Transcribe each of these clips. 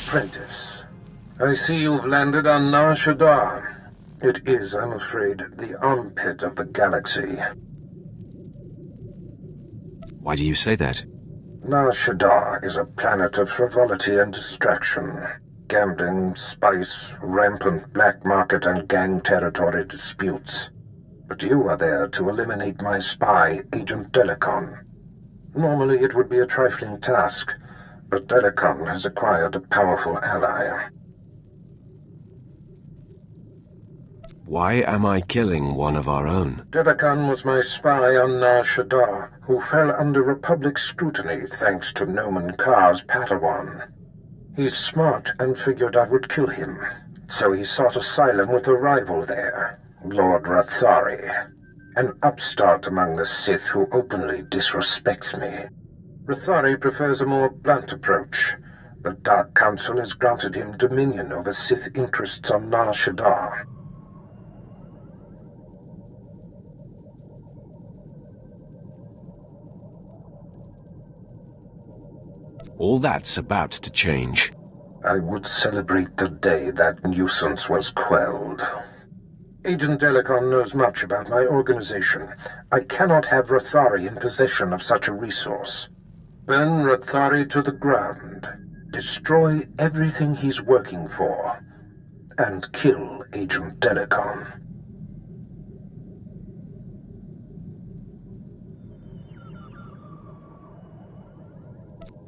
Apprentice, I see you've landed on Nar Shaddaa. It is, I'm afraid, the armpit of the galaxy. Why do you say that? Nar Shaddaa is a planet of frivolity and distraction. Gambling, spice, rampant black market and gang territory disputes. But you are there to eliminate my spy, Agent Delicon. Normally it would be a trifling task, but Delicon has acquired a powerful ally. Why am I killing one of our own? Delicon was my spy on Nar Shaddaa, who fell under Republic scrutiny thanks to Noman Kar's Padawan. He's smart and figured I would kill him, so he sought asylum with a rival there, Lord Rathari, an upstart among the Sith who openly disrespects me. Rathari prefers a more blunt approach. The Dark Council has granted him dominion over Sith interests on Nar Shaddaa. All that's about to change. I would celebrate the day that nuisance was quelled. Agent Delicon knows much about my organization. I cannot have Rathari in possession of such a resource. Burn Rathari to the ground. Destroy everything he's working for. And kill Agent Delicon.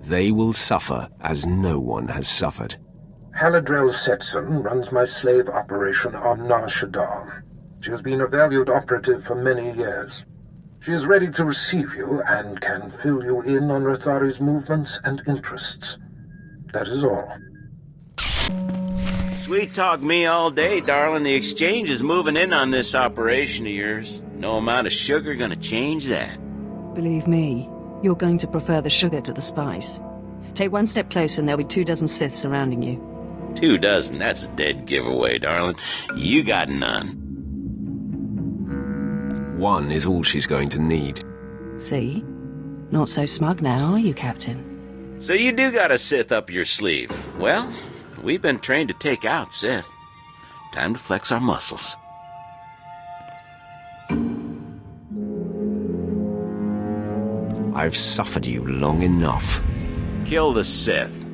They will suffer as no one has suffered. Haladrel Setson runs my slave operation on Nar Shaddaa. She has been a valued operative for many years. She is ready to receive you and can fill you in on Rathari's movements and interests. That is all. Sweet talk me all day, darling. The exchange is moving in on this operation of yours. No amount of sugar gonna change that. Believe me, you're going to prefer the sugar to the spice. Take one step closer and there'll be 24 Sith surrounding you. 24? That's a dead giveaway, darling. You got none. One is all she's going to need. See? Not so smug now, are you, Captain? So you do got a Sith up your sleeve. Well, we've been trained to take out Sith. Time to flex our muscles. I've suffered you long enough. Kill the Sith.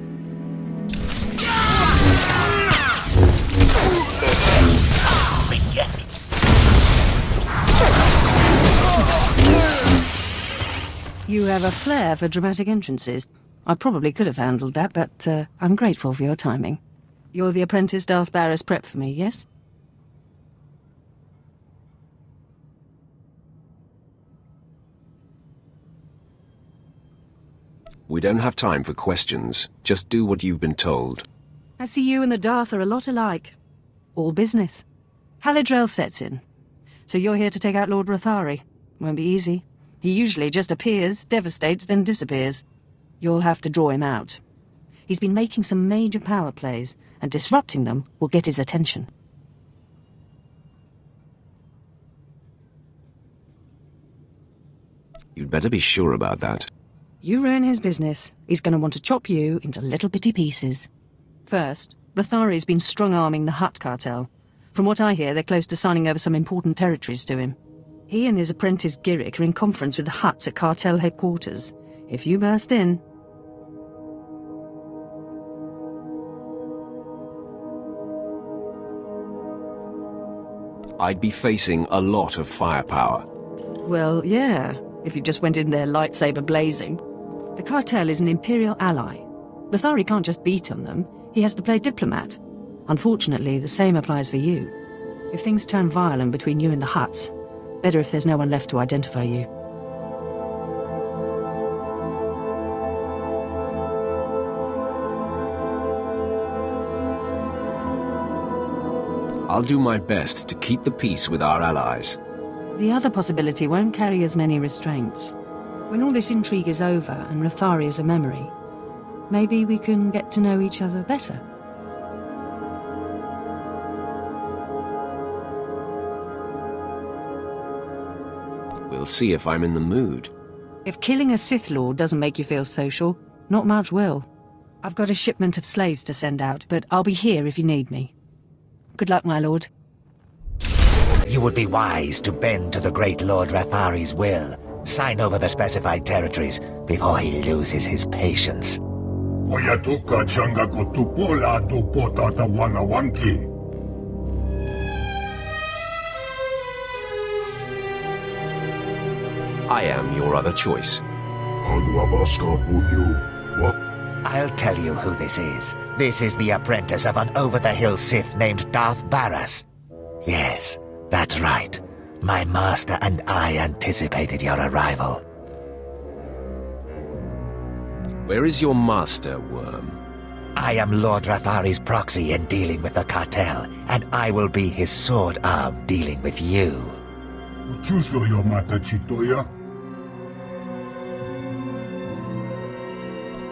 You have a flair for dramatic entrances. I probably could have handled that, but I'm grateful for your timing. You're the apprentice Darth Barris prepped for me, yes? We don't have time for questions. Just do what you've been told. I see you and the Darth are a lot alike. All business. Haladrel sets in. So you're here to take out Lord Rathari. Won't be easy. He usually just appears, devastates, then disappears. You'll have to draw him out. He's been making some major power plays, and disrupting them will get his attention. You'd better be sure about that. You ruin his business, he's going to want to chop you into little bitty pieces. First, Rathari's been strong-arming the Hutt cartel. From what I hear, they're close to signing over some important territories to him. He and his apprentice Giric are in conference with the Hutts at cartel headquarters. If you burst in... I'd be facing a lot of firepower. Well, yeah, if you just went in there lightsaber blazing. The cartel is an Imperial ally. Rathari can't just beat on them, he has to play diplomat. Unfortunately, the same applies for you. If things turn violent between you and the Hutts, better if there's no one left to identify you. I'll do my best to keep the peace with our allies. The other possibility won't carry as many restraints. When all this intrigue is over and Rathari is a memory, maybe we can get to know each other better. We'll see if I'm in the mood. If killing a Sith Lord doesn't make you feel social, not much will. I've got a shipment of slaves to send out, but I'll be here if you need me. Good luck, my lord. You would be wise to bend to the great Lord Rathari's will. Sign over the specified territories before he loses his patience. I am your other choice. I'll tell you who this is. This is the apprentice of an over-the-hill Sith named Darth Baras. Yes, that's right. My master and I anticipated your arrival. Where is your master, Worm? I am Lord Rathari's proxy in dealing with the cartel, and I will be his sword arm dealing with you.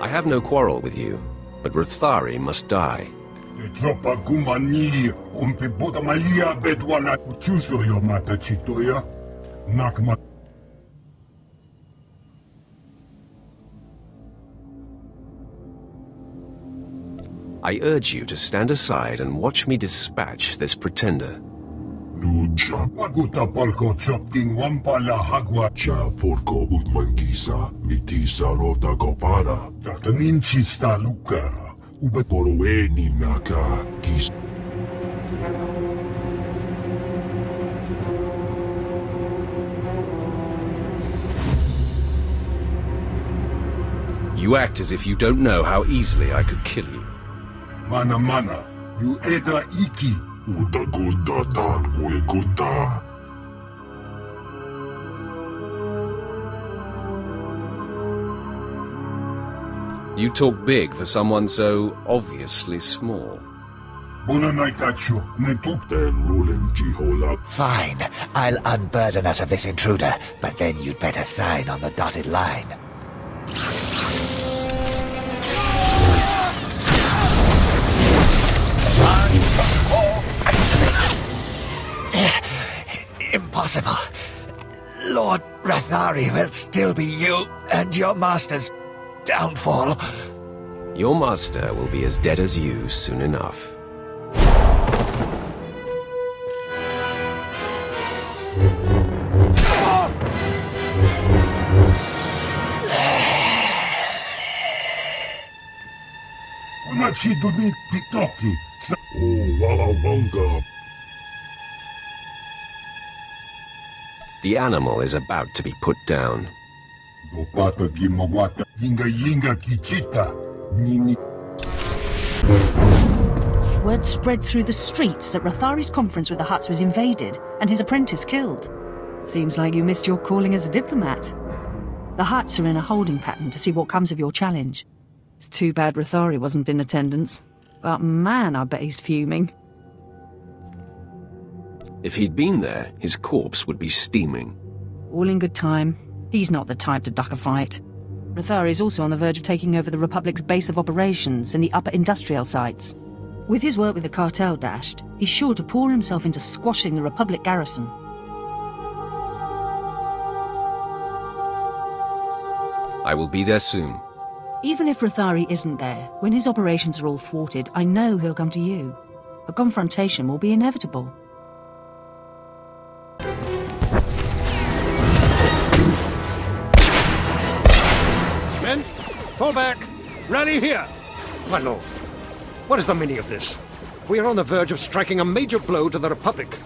I have no quarrel with you, but Rathari must die. I urge you to stand aside and watch me dispatch this pretender. You act as if you don't know how easily I could kill you. Mana, you eda iki. You talk big for someone so obviously small. Fine, I'll unburden us of this intruder, but then you'd better sign on the dotted line. Impossible. Lord Rathari will still be you and your master's downfall. Your master will be as dead as you soon enough. The animal is about to be put down. Word spread through the streets that Rathari's conference with the Hutts was invaded and his apprentice killed. Seems like you missed your calling as a diplomat. The Hutts are in a holding pattern to see what comes of your challenge. It's too bad Rathari wasn't in attendance. But man, I bet he's fuming. If he'd been there, his corpse would be steaming. All in good time. He's not the type to duck a fight. Rathari's also on the verge of taking over the Republic's base of operations in the upper industrial sites. With his work with the cartel dashed, he's sure to pour himself into squashing the Republic garrison. I will be there soon. Even if Rathari isn't there, when his operations are all thwarted, I know he'll come to you. A confrontation will be inevitable. Men, fall back. Rally here. My lord, what is the meaning of this? We are on the verge of striking a major blow to the Republic.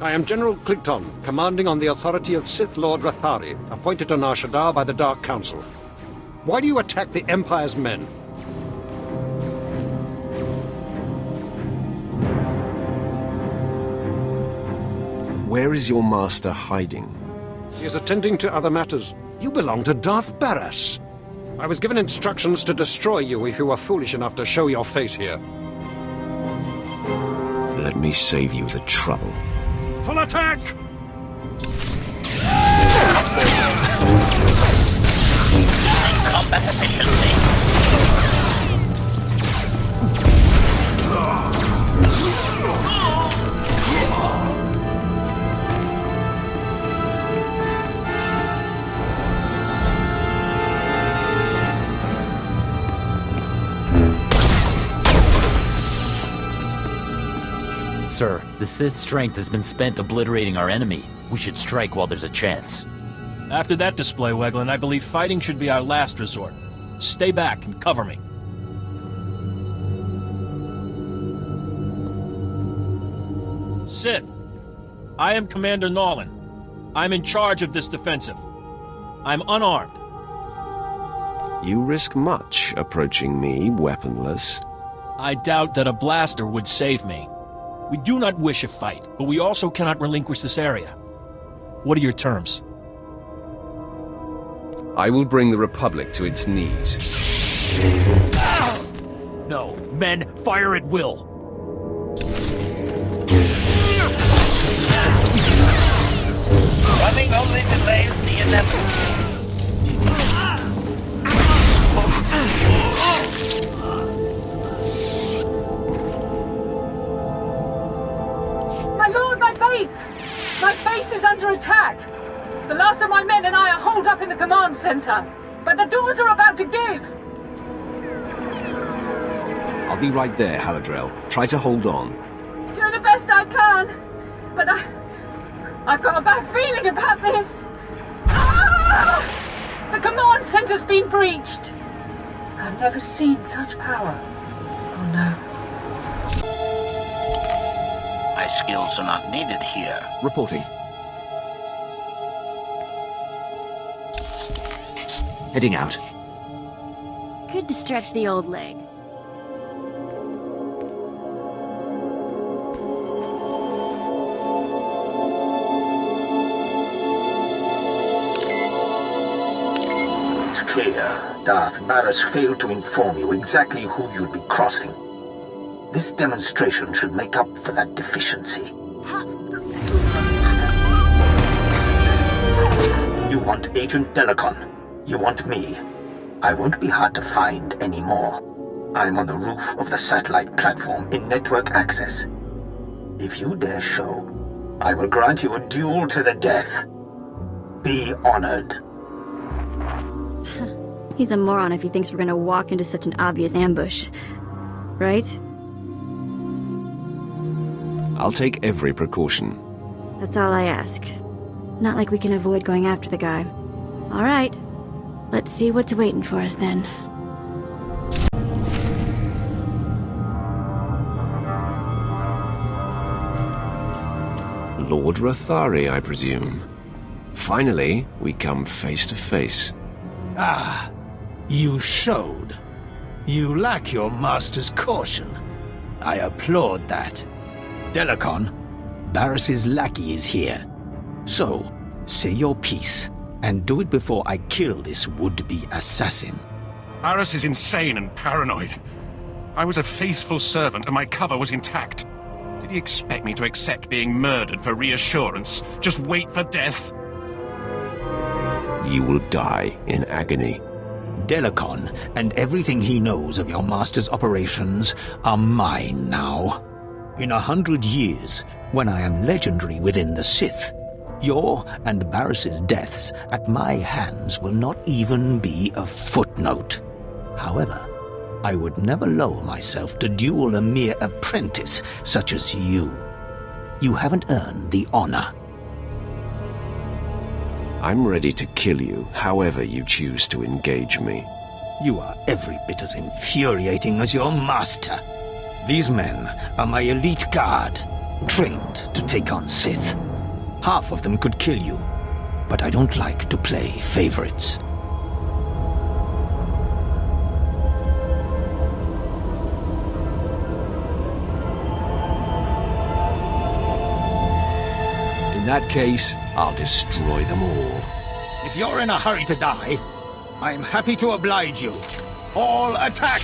I am General Clinton, commanding on the authority of Sith Lord Rathari, appointed to Nar Shaddaa by the Dark Council. Why do you attack the Empire's men? Where is your master hiding? He is attending to other matters. You belong to Darth Baras. I was given instructions to destroy you if you were foolish enough to show your face here. Let me save you the trouble. Full attack! Combat efficiency. Sir, the Sith's strength has been spent obliterating our enemy. We should strike while there's a chance. After that display, Weglin, I believe fighting should be our last resort. Stay back and cover me. Sith, I am Commander Nolan. I'm in charge of this defensive. I'm unarmed. You risk much approaching me weaponless. I doubt that a blaster would save me. We do not wish a fight, but we also cannot relinquish this area. What are your terms? I will bring the Republic to its knees. No, men, fire at will. Running only delays the inevitable. My lord, my base! My base is under attack! The last of my men and I are holed up in the command center, but the doors are about to give! I'll be right there, Haladrel. Try to hold on. Doing the best I can, but I've got a bad feeling about this! Ah! The command center's been breached! I've never seen such power. Oh no. My skills are not needed here. Reporting. Heading out. Good to stretch the old legs. It's clear. Darth Barras failed to inform you exactly who you'd be crossing. This demonstration should make up for that deficiency. You want Agent Delicon. You want me. I won't be hard to find anymore. I'm on the roof of the satellite platform in network access. If you dare show, I will grant you a duel to the death. Be honored. He's a moron if he thinks we're gonna walk into such an obvious ambush. Right? I'll take every precaution. That's all I ask. Not like we can avoid going after the guy. All right. Let's see what's waiting for us then. Lord Rathari, I presume. Finally, we come face to face. Ah, you showed. You lack your master's caution. I applaud that. Delicon, Barris's lackey is here. So, say your piece, and do it before I kill this would-be assassin. Barris is insane and paranoid. I was a faithful servant and my cover was intact. Did he expect me to accept being murdered for reassurance? Just wait for death? You will die in agony. Delicon and everything he knows of your master's operations are mine now. In 100 years, when I am legendary within the Sith, your and Barris's deaths at my hands will not even be a footnote. However, I would never lower myself to duel a mere apprentice such as you. You haven't earned the honor. I'm ready to kill you, however you choose to engage me. You are every bit as infuriating as your master. These men are my elite guard, trained to take on Sith. Half of them could kill you, but I don't like to play favorites. In that case, I'll destroy them all. If you're in a hurry to die, I'm happy to oblige you. All attack!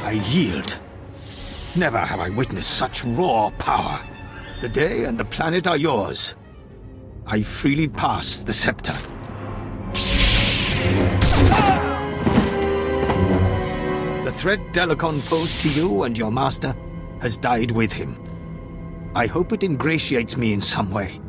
I yield. Never have I witnessed such raw power. The day and the planet are yours. I freely pass the scepter. The threat Delicon posed to you and your master has died with him. I hope it ingratiates me in some way.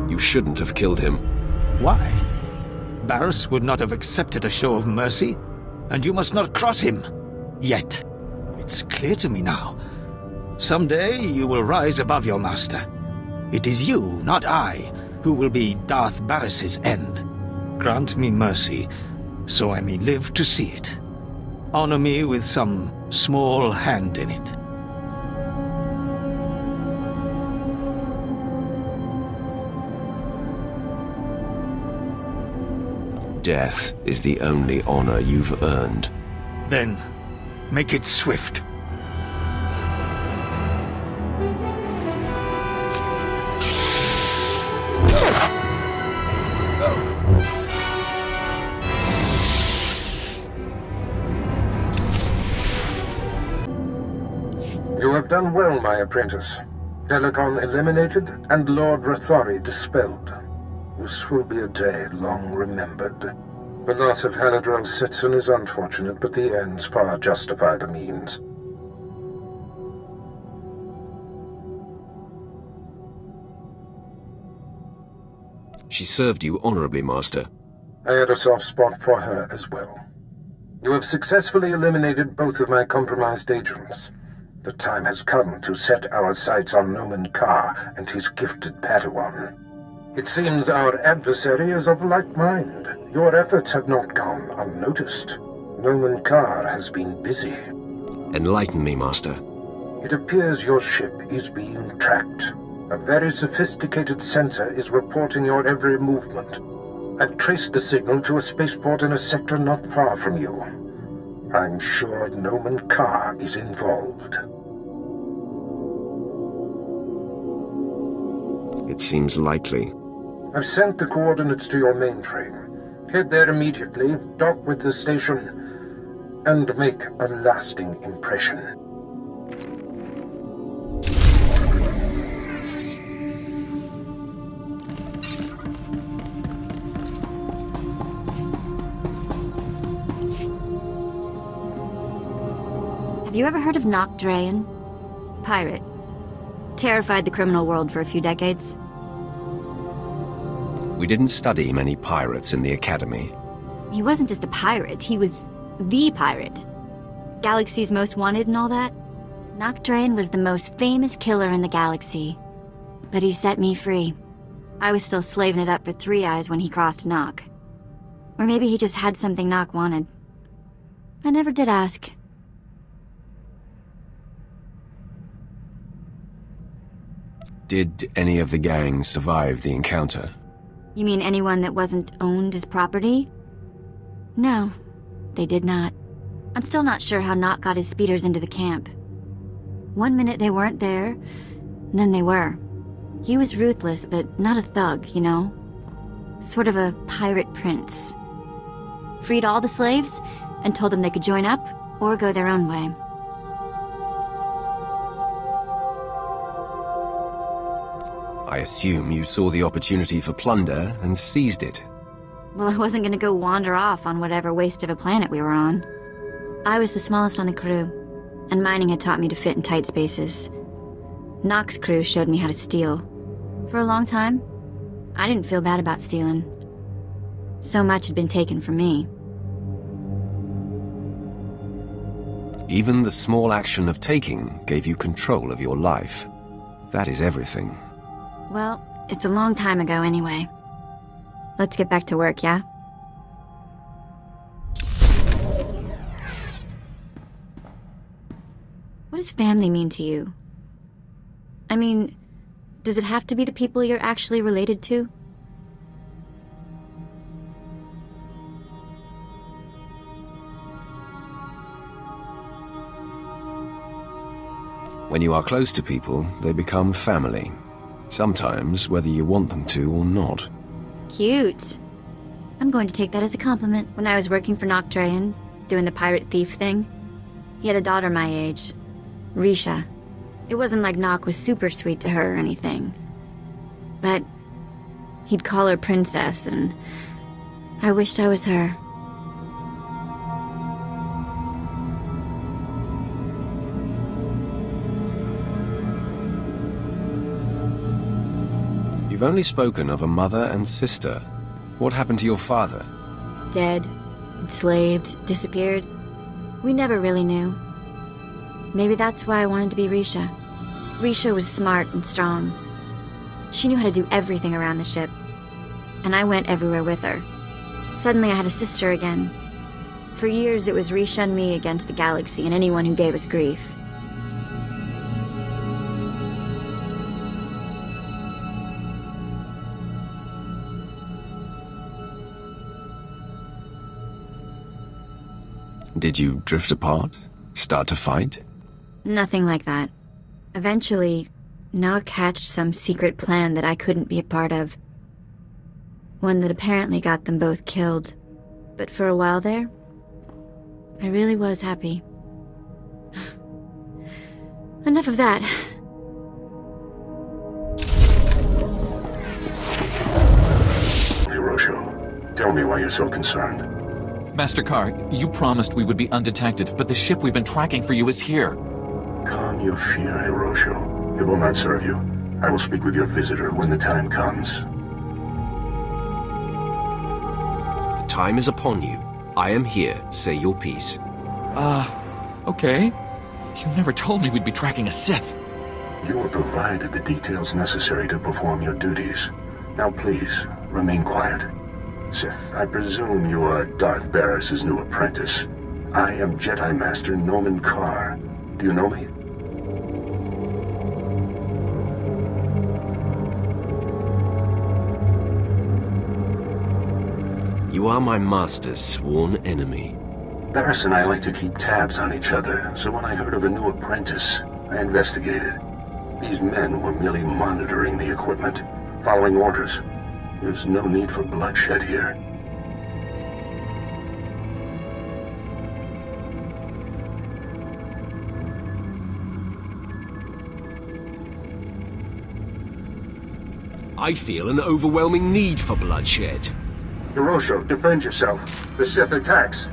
You shouldn't have killed him. Why? Barras would not have accepted a show of mercy, and you must not cross him. Yet, it's clear to me now. Someday you will rise above your master. It is you, not I, who will be Darth Barris's end. Grant me mercy, so I may live to see it. Honor me with some small hand in it. Death is the only honor you've earned. Then, make it swift. You have done well, my apprentice. Delicon eliminated and Lord Rathori dispelled. This will be a day long remembered. The loss of Haladrel Sitson is unfortunate, but the ends far justify the means. She served you honorably, Master. I had a soft spot for her as well. You have successfully eliminated both of my compromised agents. The time has come to set our sights on Noman Carr and his gifted Padawan. It seems our adversary is of like mind. Your efforts have not gone unnoticed. Noman Carr has been busy. Enlighten me, Master. It appears your ship is being tracked. A very sophisticated sensor is reporting your every movement. I've traced the signal to a spaceport in a sector not far from you. I'm sure Noman Carr is involved. It seems likely. I've sent the coordinates to your mainframe. Head there immediately, dock with the station, and make a lasting impression. Have you ever heard of Nock Drayen? Pirate. Terrified the criminal world for a few decades. We didn't study many pirates in the Academy. He wasn't just a pirate, he was the pirate. Galaxy's most wanted and all that. Nock Drayen was the most famous killer in the galaxy. But he set me free. I was still slaving it up for Three Eyes when he crossed Nock. Or maybe he just had something Nock wanted. I never did ask. Did any of the gang survive the encounter? You mean anyone that wasn't owned as property? No, they did not. I'm still not sure how Nock got his speeders into the camp. One minute they weren't there, and then they were. He was ruthless, but not a thug, you know? Sort of a pirate prince. Freed all the slaves, and told them they could join up, or go their own way. I assume you saw the opportunity for plunder and seized it. Well, I wasn't gonna go wander off on whatever waste of a planet we were on. I was the smallest on the crew, and mining had taught me to fit in tight spaces. Nock's crew showed me how to steal. For a long time, I didn't feel bad about stealing. So much had been taken from me. Even the small action of taking gave you control of your life. That is everything. Well, it's a long time ago anyway. Let's get back to work, yeah? What does family mean to you? I mean, does it have to be the people you're actually related to? When you are close to people, they become family. Sometimes, whether you want them to or not. Cute. I'm going to take that as a compliment. When I was working for Nock Drayen, doing the pirate thief thing, he had a daughter my age, Risha. It wasn't like Nock was super sweet to her or anything. But he'd call her princess, and I wished I was her. You've only spoken of a mother and sister. What happened to your father? Dead, enslaved, disappeared. We never really knew. Maybe that's why I wanted to be Risha. Risha was smart and strong. She knew how to do everything around the ship. And I went everywhere with her. Suddenly I had a sister again. For years it was Risha and me against the galaxy and anyone who gave us grief. Did you drift apart? Start to fight? Nothing like that. Eventually, Nock hatched some secret plan that I couldn't be a part of. One that apparently got them both killed. But for a while there, I really was happy. Enough of that. Hiroshi, tell me why you're so concerned. Master Karr, you promised we would be undetected, but the ship we've been tracking for you is here. Calm your fear, Hiroshi. It will not serve you. I will speak with your visitor when the time comes. The time is upon you. I am here. Say your piece. Okay. You never told me we'd be tracking a Sith. You were provided the details necessary to perform your duties. Now please, remain quiet. Sith, I presume you are Darth Barris' new apprentice. I am Jedi Master Noman Karr. Do you know me? You are my master's sworn enemy. Barris and I like to keep tabs on each other, so when I heard of a new apprentice, I investigated. These men were merely monitoring the equipment, following orders. There's no need for bloodshed here. I feel an overwhelming need for bloodshed. Hiroshi, defend yourself. The Sith attacks.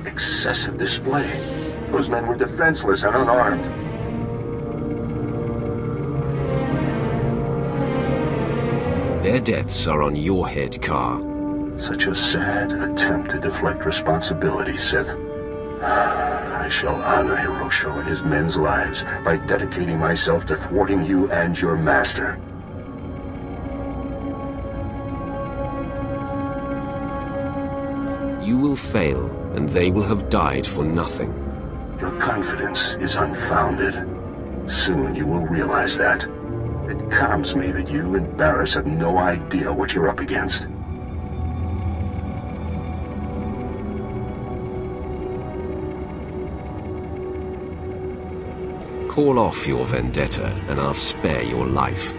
Excessive display. Those men were defenseless and unarmed. Their deaths are on your head, Karr. Such a sad attempt to deflect responsibility, Sith. I shall honor Hiroshi and his men's lives by dedicating myself to thwarting you and your master. You will fail, and they will have died for nothing. Your confidence is unfounded. Soon you will realize that. It calms me that you and Barris have no idea what you're up against. Call off your vendetta, and I'll spare your life.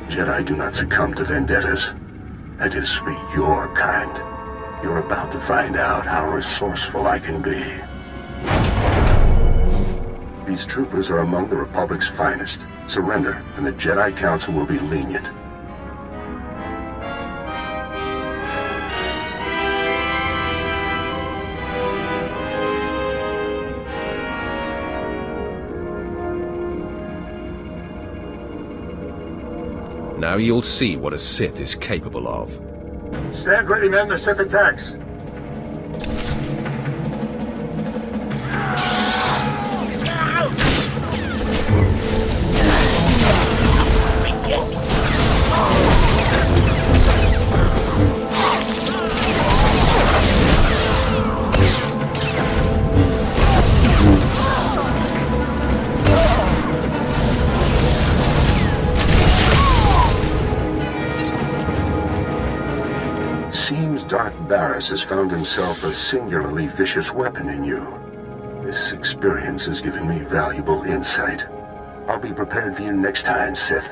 Jedi do not succumb to vendettas. That is for your kind. You're about to find out how resourceful I can be. These troopers are among the Republic's finest. Surrender, and the Jedi Council will be lenient. Now you'll see what a Sith is capable of. Stand ready, men. The Sith attacks. Darth Barris has found himself a singularly vicious weapon in you. This experience has given me valuable insight. I'll be prepared for you next time, Sith.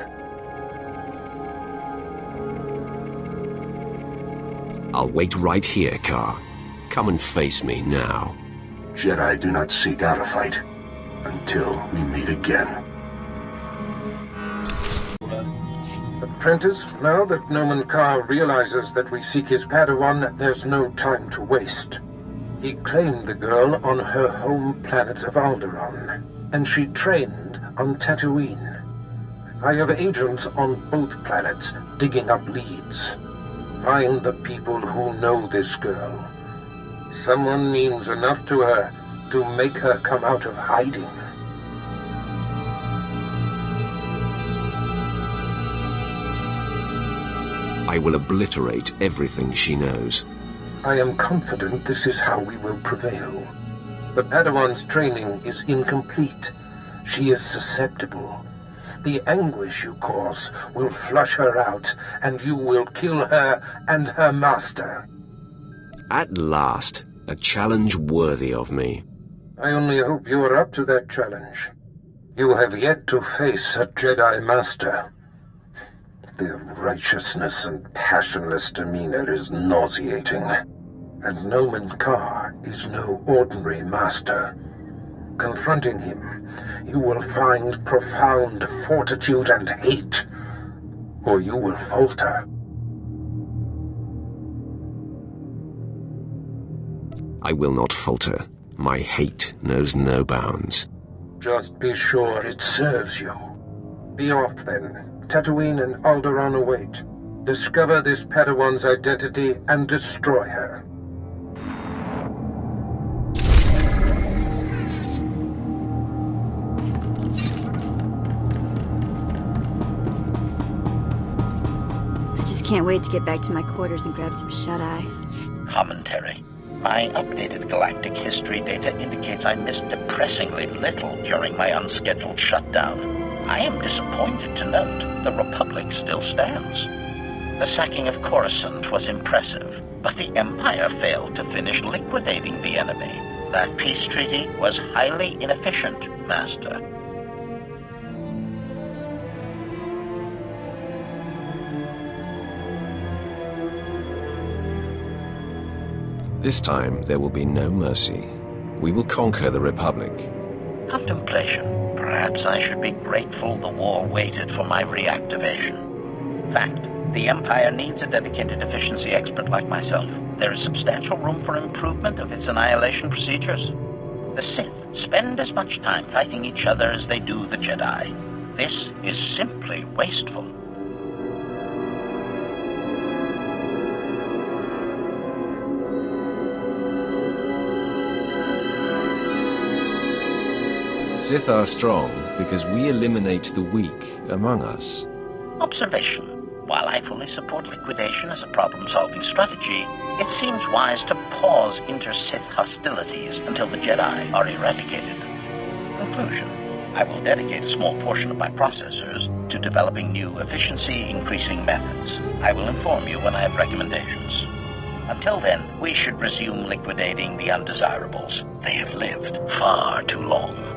I'll wait right here, Car. Come and face me now. Jedi do not seek out a fight until we meet again. Apprentice, now that Noman Carr realizes that we seek his Padawan, there's no time to waste. He claimed the girl on her home planet of Alderaan, and she trained on Tatooine. I have agents on both planets digging up leads. Find the people who know this girl. Someone means enough to her to make her come out of hiding. I will obliterate everything she knows. I am confident this is how we will prevail. The Padawan's training is incomplete. She is susceptible. The anguish you cause will flush her out, and you will kill her and her master. At last, a challenge worthy of me. I only hope you are up to that challenge. You have yet to face a Jedi Master. Their righteousness and passionless demeanor is nauseating. And Noman Carr is no ordinary master. Confronting him, you will find profound fortitude and hate, or you will falter. I will not falter. My hate knows no bounds. Just be sure it serves you. Be off, then. Tatooine and Alderaan await. Discover this Padawan's identity and destroy her. I just can't wait to get back to my quarters and grab some shut-eye. Commentary. My updated galactic history data indicates I missed depressingly little during my unscheduled shutdown. I am disappointed to note the Republic still stands. The sacking of Coruscant was impressive, but the Empire failed to finish liquidating the enemy. That peace treaty was highly inefficient, Master. This time, there will be no mercy. We will conquer the Republic. Contemplation. Perhaps I should be grateful the war waited for my reactivation. Fact, the Empire needs a dedicated efficiency expert like myself. There is substantial room for improvement of its annihilation procedures. The Sith spend as much time fighting each other as they do the Jedi. This is simply wasteful. Sith are strong because we eliminate the weak among us. Observation. While I fully support liquidation as a problem-solving strategy, it seems wise to pause inter-Sith hostilities until the Jedi are eradicated. Conclusion. I will dedicate a small portion of my processors to developing new efficiency-increasing methods. I will inform you when I have recommendations. Until then, we should resume liquidating the undesirables. They have lived far too long.